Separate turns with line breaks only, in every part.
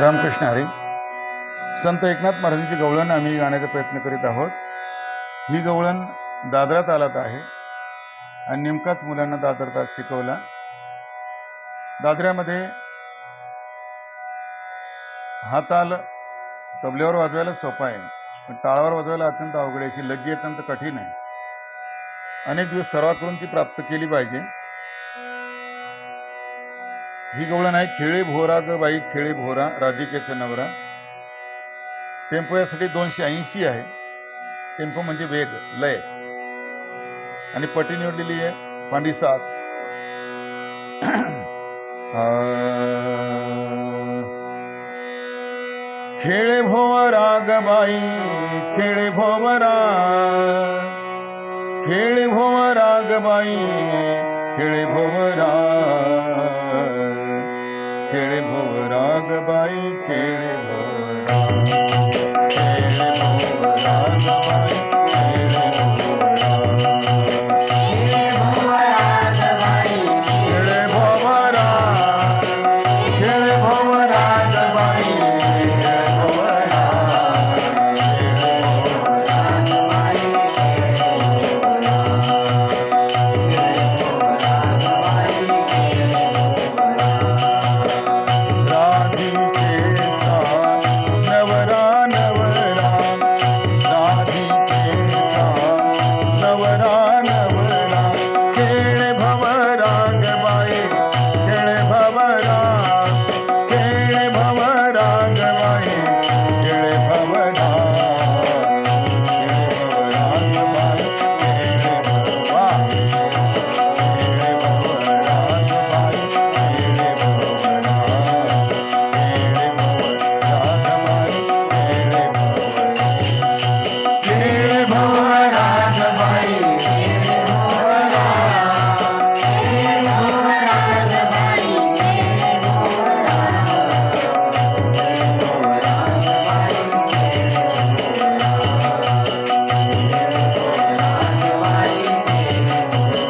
रामकृष्ण हरी. संत एकनाथ महाराजांची गवळण आम्ही गाण्याचा प्रयत्न करीत आहोत. ही गवळण दादरा तालात आहे आणि नेमकाच मुलांना दादर ताल शिकवला. दादऱ्यामध्ये हा ताल तबल्यावर वाजवायला सोपा आहे, पण टाळावर वाजवायला अत्यंत अवघड आहे. लग्गी अत्यंत कठीण आहे. अनेक दिवस सराव करून ती प्राप्त केली पाहिजे. ही गवळण आहे खेळे भोरा ग बाई खेळे भोरा राधिकेचा नवरा. टेम्पो यासाठी 280 आहे. टेम्पो म्हणजे वेग, लय. आणि पट्टी निवडलेली आहे पांडी 7. खेळे भोवरा ग बाई खेळे भोवरा, खेळे भोवरा ग बाई खेळे भोवरा, खेळे भोवरा ग बाई खेळे भोवरा, खेळे भोवरा ग बाई खेळे भोवरा, खेळे भोवरा ग बाई खेळे भोवरा, खेळे भोवरा ग बाई खेळे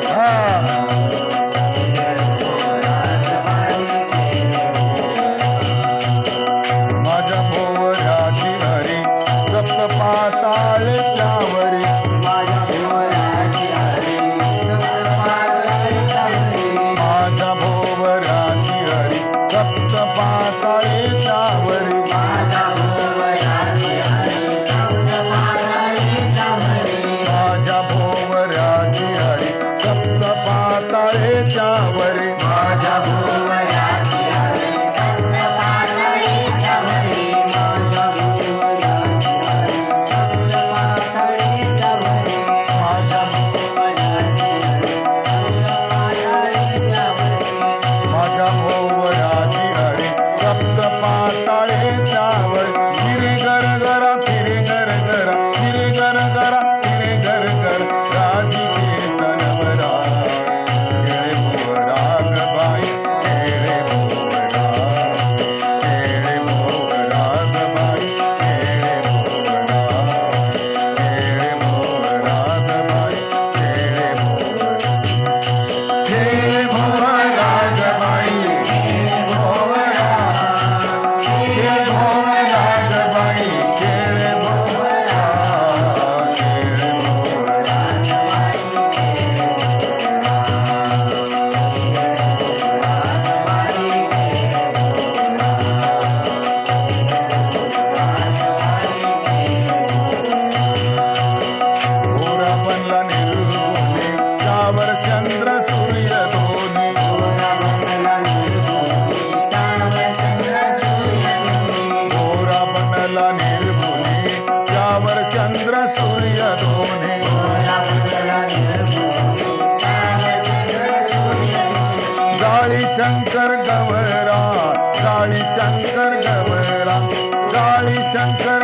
भोवरा, खेळे भोवरा ग बाई चंद्र सूर्य दोन्ही गाळी शंकर गवरा, गाळी शंकर गवरा, गाळी शंकर